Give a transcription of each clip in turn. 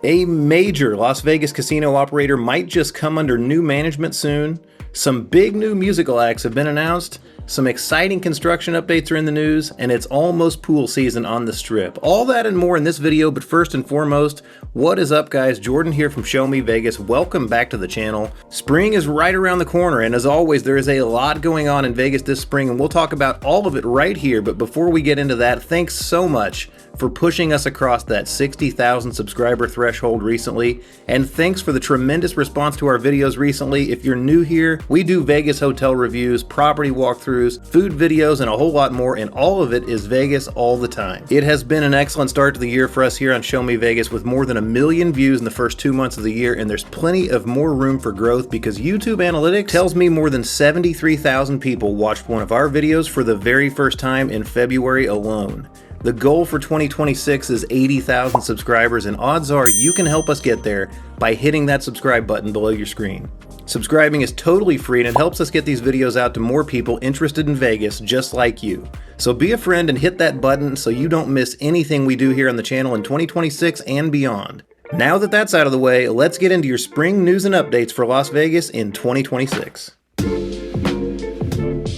A major Las Vegas casino operator might just come under new management soon. Some big new musical acts have been announced. Some exciting construction updates are in the news, and it's almost pool season on the Strip. All that and more in this video, but first and foremost, what is up guys? Jordan here from Show Me Vegas. Welcome back to the channel. Spring is right around the corner, and as always, there is a lot going on in Vegas this spring, and we'll talk about all of it right here. But before we get into that, thanks so much for pushing us across that 60,000 subscriber threshold recently, and thanks for the tremendous response to our videos recently. If you're new here, we do Vegas hotel reviews, property walkthroughs, food videos, and a whole lot more, and all of it is Vegas all the time. It has been an excellent start to the year for us here on Show Me Vegas, with more than 1 million views in the first 2 months of the year, and there's plenty of more room for growth because YouTube analytics tells me more than 73,000 people watched one of our videos for the very first time in February alone. The goal for 2026 is 80,000 subscribers, and odds are you can help us get there by hitting that subscribe button below your screen. Subscribing is totally free, and it helps us get these videos out to more people interested in Vegas just like you. So be a friend and hit that button so you don't miss anything we do here on the channel in 2026 and beyond. Now that that's out of the way, let's get into your spring news and updates for Las Vegas in 2026.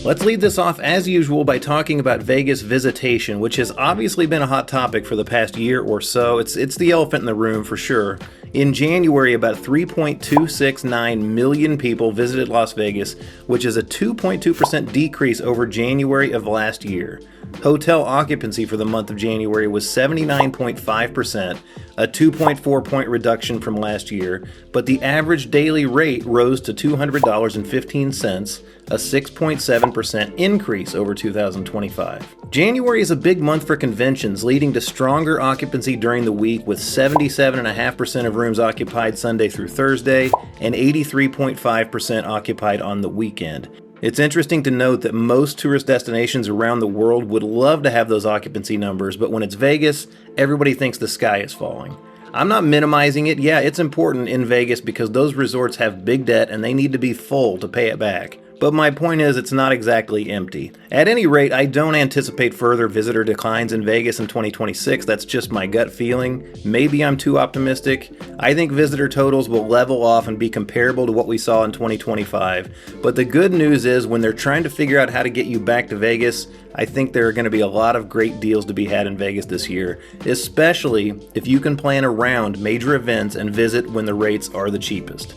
Let's lead this off as usual by talking about Vegas visitation, which has obviously been a hot topic for the past year or so. It's the elephant in the room for sure. In January, about 3.269 million people visited Las Vegas, which is a 2.2% decrease over January of last year. Hotel occupancy for the month of January was 79.5%, a 2.4 point reduction from last year, but the average daily rate rose to $200.15, a 6.7% increase over 2025. January is a big month for conventions, leading to stronger occupancy during the week, with 77.5% of rooms occupied Sunday through Thursday and 83.5% occupied on the weekend. It's interesting to note that most tourist destinations around the world would love to have those occupancy numbers, but when it's Vegas, everybody thinks the sky is falling. I'm not minimizing it. Yeah, it's important in Vegas because those resorts have big debt and they need to be full to pay it back. But my point is, it's not exactly empty. At any rate, I don't anticipate further visitor declines in Vegas in 2026. That's just my gut feeling. Maybe I'm too optimistic. I think visitor totals will level off and be comparable to what we saw in 2025. But the good news is, when they're trying to figure out how to get you back to Vegas, I think there are going to be a lot of great deals to be had in Vegas this year, especially if you can plan around major events and visit when the rates are the cheapest.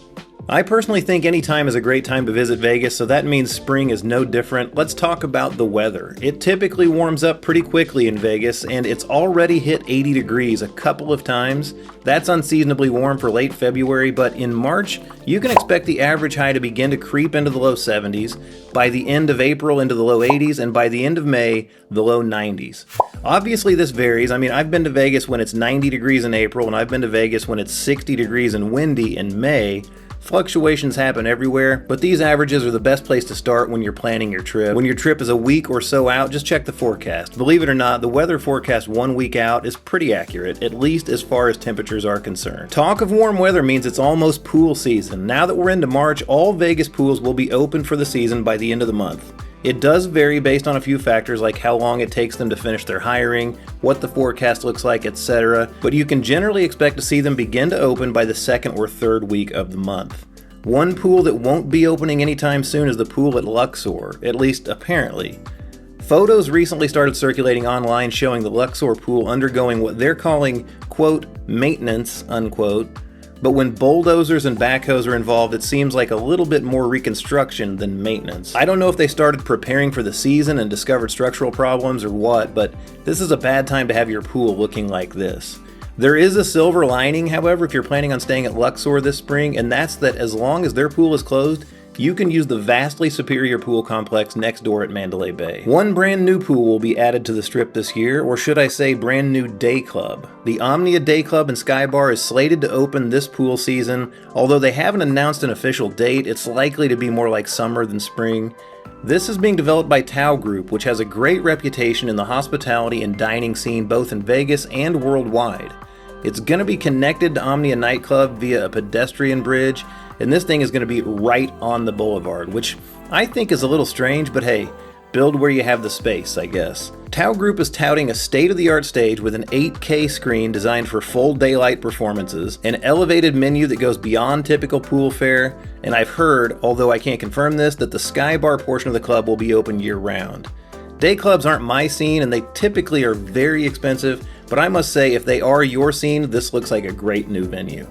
I personally think any time is a great time to visit Vegas, so that means spring is no different. Let's talk about the weather. It typically warms up pretty quickly in Vegas, and it's already hit 80 degrees a couple of times. That's unseasonably warm for late February, but in March, you can expect the average high to begin to creep into the low 70s, by the end of April into the low 80s, and by the end of May, the low 90s. Obviously this varies. I mean, I've been to Vegas when it's 90 degrees in April, and I've been to Vegas when it's 60 degrees and windy in May. Fluctuations happen everywhere, but these averages are the best place to start when you're planning your trip. When your trip is a week or so out, just check the forecast. Believe it or not, the weather forecast 1 week out is pretty accurate, at least as far as temperatures are concerned. Talk of warm weather means it's almost pool season. Now that we're into March, all Vegas pools will be open for the season by the end of the month. It does vary based on a few factors like how long it takes them to finish their hiring, what the forecast looks like, etc. But you can generally expect to see them begin to open by the second or third week of the month. One pool that won't be opening anytime soon is the pool at Luxor, at least apparently. Photos recently started circulating online showing the Luxor pool undergoing what they're calling, quote, maintenance, unquote. But when bulldozers and backhoes are involved, it seems like a little bit more reconstruction than maintenance. I don't know if they started preparing for the season and discovered structural problems or what, but this is a bad time to have your pool looking like this. There is a silver lining, however, if you're planning on staying at Luxor this spring, and that's that as long as their pool is closed, you can use the vastly superior pool complex next door at Mandalay Bay. One brand new pool will be added to the Strip this year, or should I say brand new day club. The Omnia Day Club and Sky Bar is slated to open this pool season. Although they haven't announced an official date, it's likely to be more like summer than spring. This is being developed by Tao Group, which has a great reputation in the hospitality and dining scene both in Vegas and worldwide. It's going to be connected to Omnia Nightclub via a pedestrian bridge, and this thing is going to be right on the boulevard, which I think is a little strange, but hey, Build where you have the space, I guess. Tao Group is touting a state-of-the-art stage with an 8K screen designed for full daylight performances, an elevated menu that goes beyond typical pool fare, and I've heard, although I can't confirm this, that the Sky Bar portion of the club will be open year-round. Day clubs aren't my scene, and they typically are very expensive, but I must say, if they are your scene, this looks like a great new venue.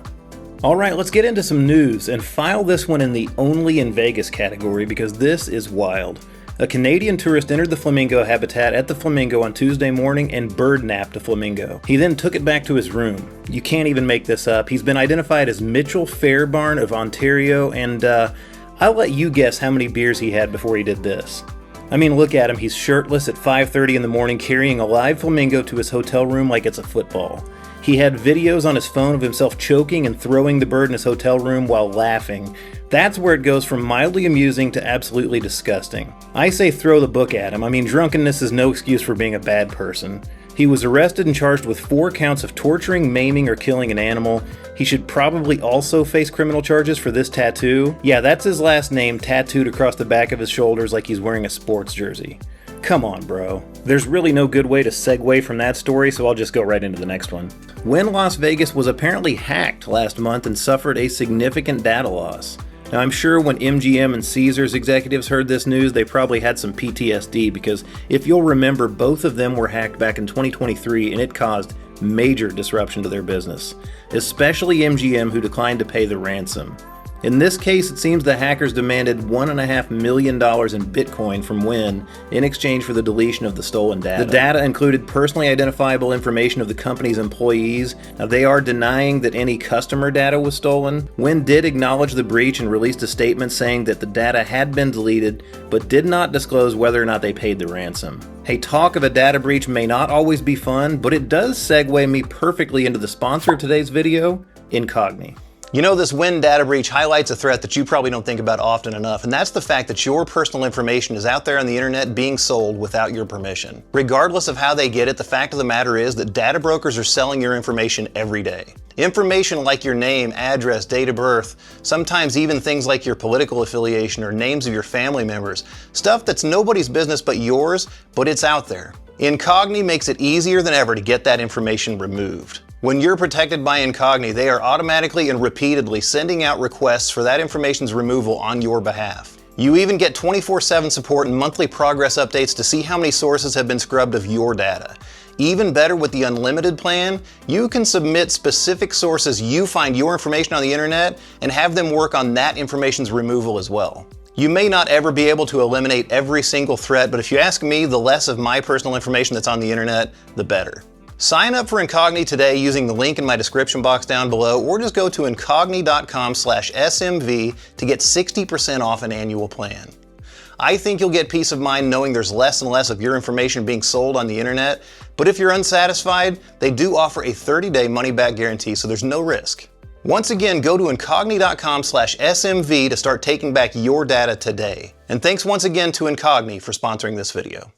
Alright, let's get into some news, and file this one in the only in Vegas category because this is wild. A Canadian tourist entered the flamingo habitat at the Flamingo on Tuesday morning and bird-napped a flamingo. He then took it back to his room. You can't even make this up. He's been identified as Mitchell Fairbairn of Ontario, and I'll let you guess how many beers he had before he did this. I mean, look at him. He's shirtless at 5:30 in the morning carrying a live flamingo to his hotel room like it's a football. He had videos on his phone of himself choking and throwing the bird in his hotel room while laughing. That's where it goes from mildly amusing to absolutely disgusting. I say throw the book at him. I mean, drunkenness is no excuse for being a bad person. He was arrested and charged with 4 counts of torturing, maiming, or killing an animal. He should probably also face criminal charges for this tattoo. Yeah, that's his last name tattooed across the back of his shoulders like he's wearing a sports jersey. Come on, bro. There's really no good way to segue from that story, so I'll just go right into the next one. Wynn Las Vegas was apparently hacked last month and suffered a significant data loss. Now, I'm sure when MGM and Caesars executives heard this news, they probably had some PTSD because if you'll remember, both of them were hacked back in 2023 and it caused major disruption to their business, especially MGM, who declined to pay the ransom. In this case, it seems the hackers demanded $1.5 million in Bitcoin from Wynn in exchange for the deletion of the stolen data. The data included personally identifiable information of the company's employees. Now, they are denying that any customer data was stolen. Wynn did acknowledge the breach and released a statement saying that the data had been deleted, but did not disclose whether or not they paid the ransom. Hey, talk of a data breach may not always be fun, but it does segue me perfectly into the sponsor of today's video, Incogni. You know, this Wynn data breach highlights a threat that you probably don't think about often enough, and that's the fact that your personal information is out there on the internet being sold without your permission. Regardless of how they get it, the fact of the matter is that data brokers are selling your information every day. Information like your name, address, date of birth, sometimes even things like your political affiliation or names of your family members. Stuff that's nobody's business but yours, but it's out there. Incogni makes it easier than ever to get that information removed. When you're protected by Incogni, they are automatically and repeatedly sending out requests for that information's removal on your behalf. You even get 24/7 support and monthly progress updates to see how many sources have been scrubbed of your data. Even better, with the unlimited plan, you can submit specific sources you find your information on the internet and have them work on that information's removal as well. You may not ever be able to eliminate every single threat, but if you ask me, the less of my personal information that's on the internet, the better. Sign up for Incogni today using the link in my description box down below, or just go to incogni.com/SMV to get 60% off an annual plan. I think you'll get peace of mind knowing there's less and less of your information being sold on the internet, but if you're unsatisfied, they do offer a 30-day money-back guarantee, so there's no risk. Once again, go to incogni.com/SMV to start taking back your data today. And thanks once again to Incogni for sponsoring this video.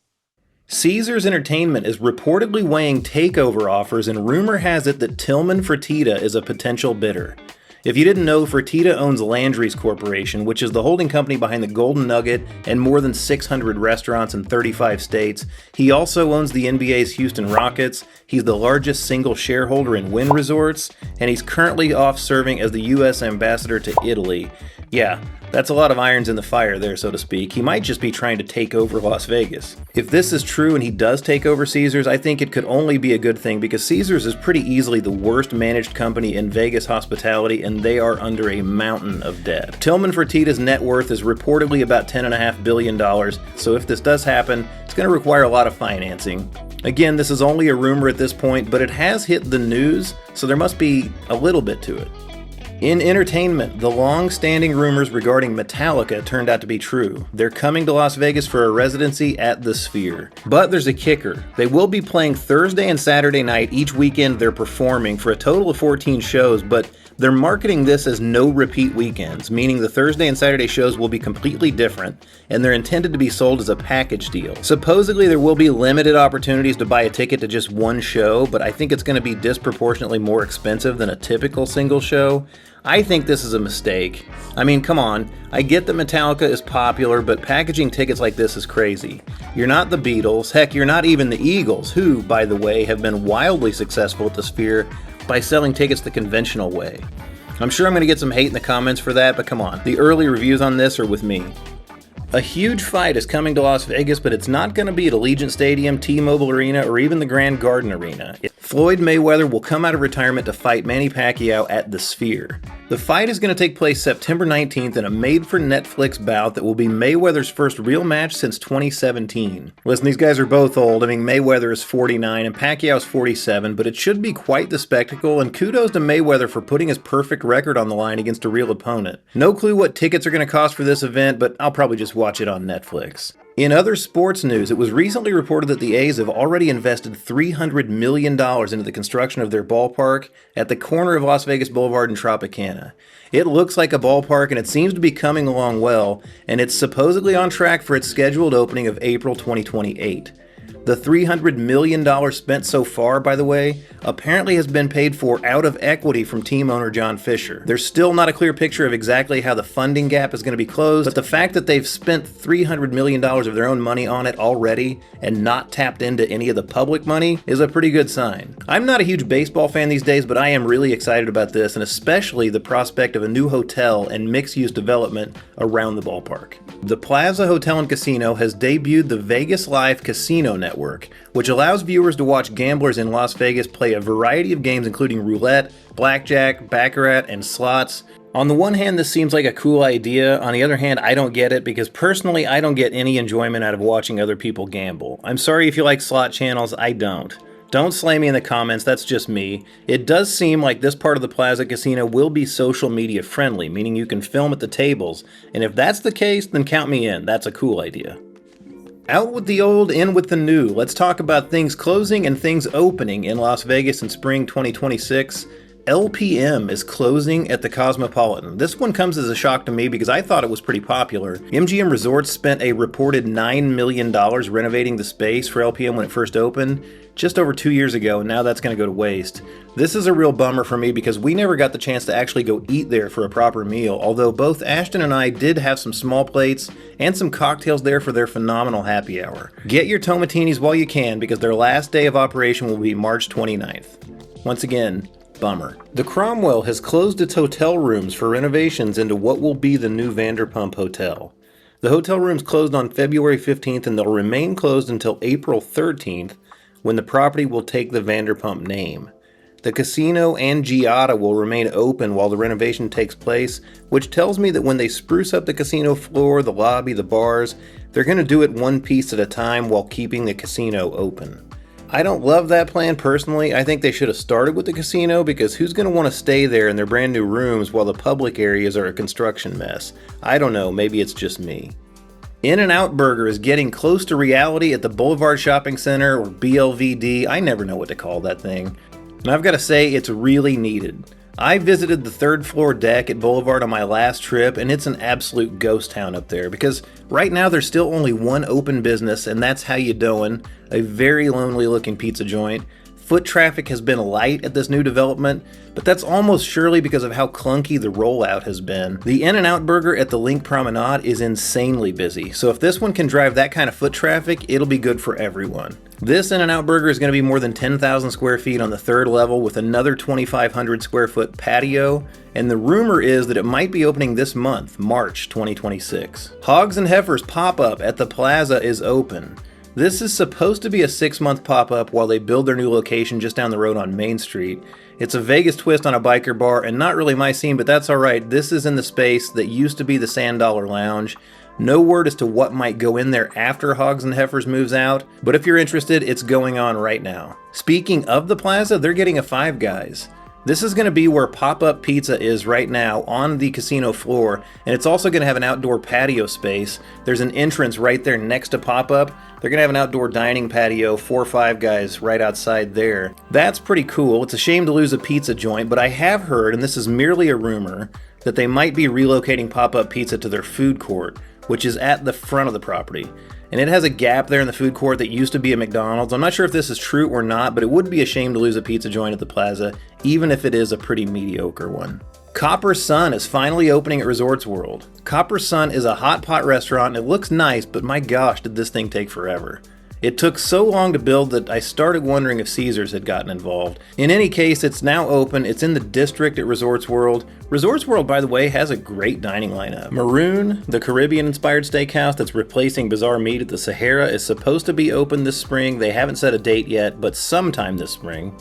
Caesars Entertainment is reportedly weighing takeover offers, and rumor has it that Tillman Fertitta is a potential bidder. If you didn't know, Fertitta owns Landry's Corporation, which is the holding company behind the Golden Nugget and more than 600 restaurants in 35 states. He also owns the NBA's Houston Rockets. He's the largest single shareholder in Wynn Resorts, and he's currently off serving as the U.S. ambassador to Italy. Yeah, that's a lot of irons in the fire there, so to speak. He might just be trying to take over Las Vegas. If this is true and he does take over Caesars, I think it could only be a good thing because Caesars is pretty easily the worst managed company in Vegas hospitality, and they are under a mountain of debt. Tillman Fertitta's net worth is reportedly about $10.5 billion, so if this does happen, it's going to require a lot of financing. Again, this is only a rumor at this point, but it has hit the news, so there must be a little bit to it. In entertainment, the long-standing rumors regarding Metallica turned out to be true. They're coming to Las Vegas for a residency at the Sphere. But there's a kicker. They will be playing Thursday and Saturday night each weekend they're performing for a total of 14 shows, but they're marketing this as no repeat weekends, meaning the Thursday and Saturday shows will be completely different, and they're intended to be sold as a package deal. Supposedly there will be limited opportunities to buy a ticket to just one show, but I think it's going to be disproportionately more expensive than a typical single show. I think this is a mistake. I mean, come on, I get that Metallica is popular, but packaging tickets like this is crazy. You're not the Beatles, heck, you're not even the Eagles, who, by the way, have been wildly successful at the Sphere by selling tickets the conventional way. I'm sure I'm going to get some hate in the comments for that, but come on, the early reviews on this are with me. A huge fight is coming to Las Vegas, but it's not going to be at Allegiant Stadium, T-Mobile Arena, or even the Grand Garden Arena. Floyd Mayweather will come out of retirement to fight Manny Pacquiao at the Sphere. The fight is going to take place September 19th in a made-for-Netflix bout that will be Mayweather's first real match since 2017. Listen, these guys are both old. I mean, Mayweather is 49 and Pacquiao is 47, but it should be quite the spectacle, and kudos to Mayweather for putting his perfect record on the line against a real opponent. No clue what tickets are going to cost for this event, but I'll probably just watch it on Netflix. In other sports news, it was recently reported that the A's have already invested $300 million into the construction of their ballpark at the corner of Las Vegas Boulevard and Tropicana. It looks like a ballpark and it seems to be coming along well, and it's supposedly on track for its scheduled opening of April 2028. The $300 million spent so far, by the way, apparently has been paid for out of equity from team owner John Fisher. There's still not a clear picture of exactly how the funding gap is going to be closed, but the fact that they've spent $300 million of their own money on it already and not tapped into any of the public money is a pretty good sign. I'm not a huge baseball fan these days, but I am really excited about this, and especially the prospect of a new hotel and mixed-use development around the ballpark. The Plaza Hotel and Casino has debuted the Vegas Live Casino Network, which allows viewers to watch gamblers in Las Vegas play a variety of games including roulette, blackjack, baccarat, and slots. On the one hand, this seems like a cool idea. On the other hand, I don't get it because personally, I don't get any enjoyment out of watching other people gamble. I'm sorry if you like slot channels, I don't. Don't slay me in the comments, that's just me. It does seem like this part of the Plaza Casino will be social media friendly, meaning you can film at the tables, and if that's the case, then count me in. That's a cool idea. Out with the old, in with the new. Let's talk about things closing and things opening in Las Vegas in spring 2026. LPM is closing at the Cosmopolitan. This one comes as a shock to me because I thought it was pretty popular. MGM Resorts spent a reported $9 million renovating the space for LPM when it first opened, just over 2 years ago, and now that's going to go to waste. This is a real bummer for me because we never got the chance to actually go eat there for a proper meal, although both Ashton and I did have some small plates and some cocktails there for their phenomenal happy hour. Get your tomatinis while you can because their last day of operation will be March 29th. Once again, bummer. The Cromwell has closed its hotel rooms for renovations into what will be the new Vanderpump Hotel. The hotel rooms closed on February 15th and they'll remain closed until April 13th when the property will take the Vanderpump name. The casino and Giada will remain open while the renovation takes place, which tells me that when they spruce up the casino floor, the lobby, the bars, they're going to do it one piece at a time while keeping the casino open. I don't love that plan personally. I think they should have started with the casino because who's going to want to stay there in their brand new rooms while the public areas are a construction mess? I don't know, maybe it's just me. In-N-Out Burger is getting close to reality at the Boulevard Shopping Center, or BLVD. I never know what to call that thing. And I've got to say, it's really needed. I visited the third floor deck at Boulevard on my last trip, and it's an absolute ghost town up there because right now there's still only one open business, and that's How You Doin', a very lonely looking pizza joint. Foot traffic has been light at this new development, but that's almost surely because of how clunky the rollout has been. The In-N-Out Burger at the Link Promenade is insanely busy, so if this one can drive that kind of foot traffic, it'll be good for everyone. This In-N-Out Burger is going to be more than 10,000 square feet on the third level with another 2,500 square foot patio, and the rumor is that it might be opening this month, March 2026. Hogs and Heifers pop-up at the Plaza is open. This is supposed to be a 6-month pop-up while they build their new location just down the road on Main Street. It's a Vegas twist on a biker bar and not really my scene, but that's alright. This is in the space that used to be the Sand Dollar Lounge. No word as to what might go in there after Hogs and Heifers moves out, but if you're interested, it's going on right now. Speaking of the Plaza, they're getting a Five Guys. This is going to be where pop-up pizza is right now on the casino floor, and it's also going to have an outdoor patio space. There's an entrance right there next to pop-up. They're going to have an outdoor dining patio, 4 Five Guys right outside there. That's pretty cool. It's a shame to lose a pizza joint, but I have heard, and this is merely a rumor, that they might be relocating pop-up pizza to their food court, which is at the front of the property. And it has a gap there in the food court that used to be a McDonald's. I'm not sure if this is true or not, but it would be a shame to lose a pizza joint at the Plaza, even if it is a pretty mediocre one. Copper Sun is finally opening at Resorts World. Copper Sun is a hot pot restaurant and it looks nice, but my gosh, did this thing take forever. It took so long to build that I started wondering if Caesars had gotten involved. In any case, it's now open. It's in the district at Resorts World. Resorts World, by the way, has a great dining lineup. Maroon, the Caribbean-inspired steakhouse that's replacing Bazaar Meat at the Sahara, is supposed to be open this spring. They haven't set a date yet, but sometime this spring.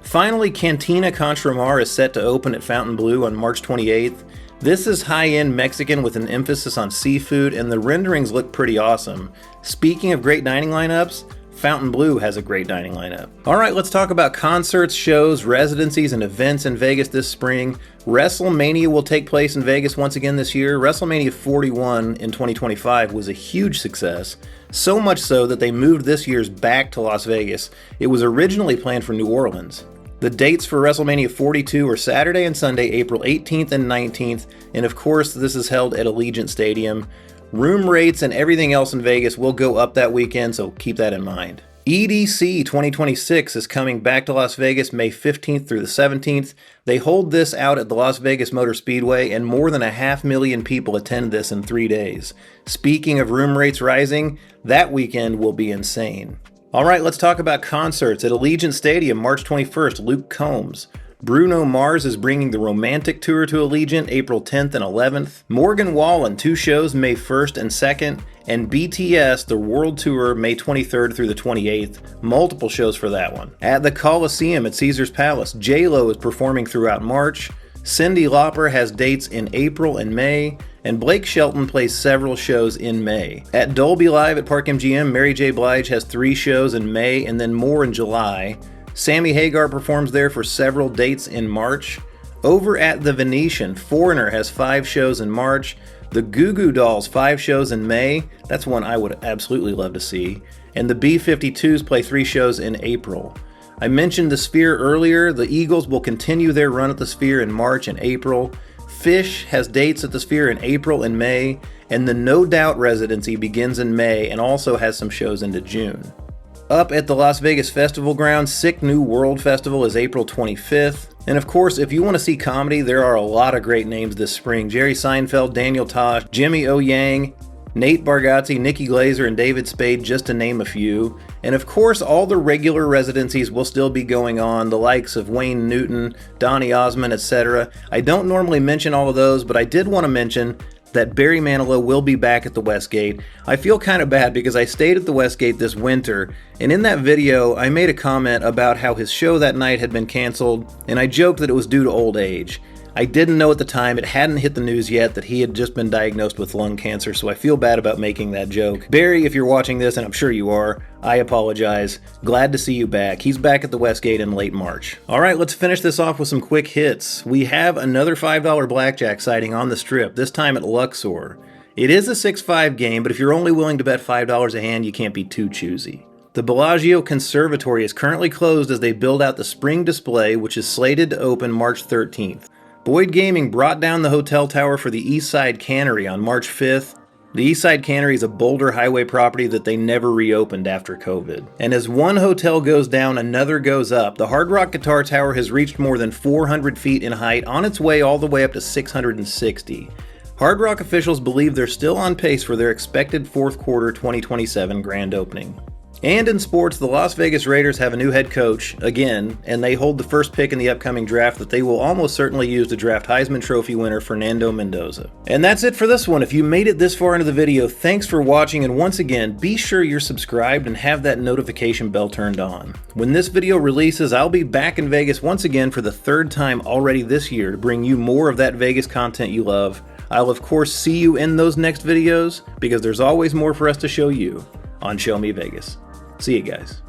Finally, Cantina Contramar is set to open at Fontainebleau on March 28th. This is high-end Mexican with an emphasis on seafood, and the renderings look pretty awesome. Speaking of great dining lineups, Fontainebleau has a great dining lineup. Alright, let's talk about concerts, shows, residencies, and events in Vegas this spring. WrestleMania will take place in Vegas once again this year. WrestleMania 41 in 2025 was a huge success, so much so that they moved this year's back to Las Vegas. It was originally planned for New Orleans. The dates for WrestleMania 42 are Saturday and Sunday, April 18th and 19th, and of course this is held at Allegiant Stadium. Room rates and everything else in Vegas will go up that weekend, so keep that in mind. EDC 2026 is coming back to Las Vegas May 15th through the 17th. They hold this out at the Las Vegas Motor Speedway, and more than 500,000 people attend this in 3 days. Speaking of room rates rising, that weekend will be insane. Alright, let's talk about concerts. At Allegiant Stadium, March 21st, Luke Combs. Bruno Mars is bringing the Romantic Tour to Allegiant April 10th and 11th. Morgan Wallen, 2 shows May 1st and 2nd. And BTS, the World Tour, May 23rd through the 28th. Multiple shows for that one. At the Coliseum at Caesars Palace, J-Lo is performing throughout March. Cyndi Lauper has dates in April and May. And Blake Shelton plays several shows in May. At Dolby Live at Park MGM, Mary J. Blige has 3 shows in May and then more in July. Sammy Hagar performs there for several dates in March. Over at the Venetian, Foreigner has 5 shows in March. The Goo Goo Dolls 5 shows in May. That's one I would absolutely love to see. And the B-52s play 3 shows in April. I mentioned the Sphere earlier. The Eagles will continue their run at the Sphere in March and April. Fish has dates at the Sphere in April and May, and the No Doubt residency begins in May and also has some shows into June. Up at the Las Vegas Festival Ground, Sick New World Festival is April 25th. And of course, if you want to see comedy, there are a lot of great names this spring. Jerry Seinfeld, Daniel Tosh, Jimmy O. Yang, Nate Bargatze, Nikki Glaser, and David Spade, just to name a few. And of course, all the regular residencies will still be going on, the likes of Wayne Newton, Donny Osmond, etc. I don't normally mention all of those, but I did want to mention that Barry Manilow will be back at the Westgate. I feel kind of bad because I stayed at the Westgate this winter, and in that video, I made a comment about how his show that night had been canceled, and I joked that it was due to old age. I didn't know at the time, it hadn't hit the news yet, that he had just been diagnosed with lung cancer, so I feel bad about making that joke. Barry, if you're watching this, and I'm sure you are, I apologize. Glad to see you back. He's back at the Westgate in late March. Alright, let's finish this off with some quick hits. We have another $5 blackjack sighting on the Strip, this time at Luxor. It is a 6-5 game, but if you're only willing to bet $5 a hand, you can't be too choosy. The Bellagio Conservatory is currently closed as they build out the spring display, which is slated to open March 13th. Boyd Gaming brought down the hotel tower for the Eastside Cannery on March 5th. The Eastside Cannery is a Boulder Highway property that they never reopened after COVID. And as one hotel goes down, another goes up. The Hard Rock Guitar Tower has reached more than 400 feet in height, on its way all the way up to 660. Hard Rock officials believe they're still on pace for their expected fourth quarter 2027 grand opening. And in sports, the Las Vegas Raiders have a new head coach, again, and they hold the first pick in the upcoming draft that they will almost certainly use to draft Heisman Trophy winner Fernando Mendoza. And that's it for this one. If you made it this far into the video, thanks for watching, and once again, be sure you're subscribed and have that notification bell turned on. When this video releases, I'll be back in Vegas once again for the 3rd time already this year to bring you more of that Vegas content you love. I'll of course see you in those next videos, because there's always more for us to show you on Show Me Vegas. See you guys.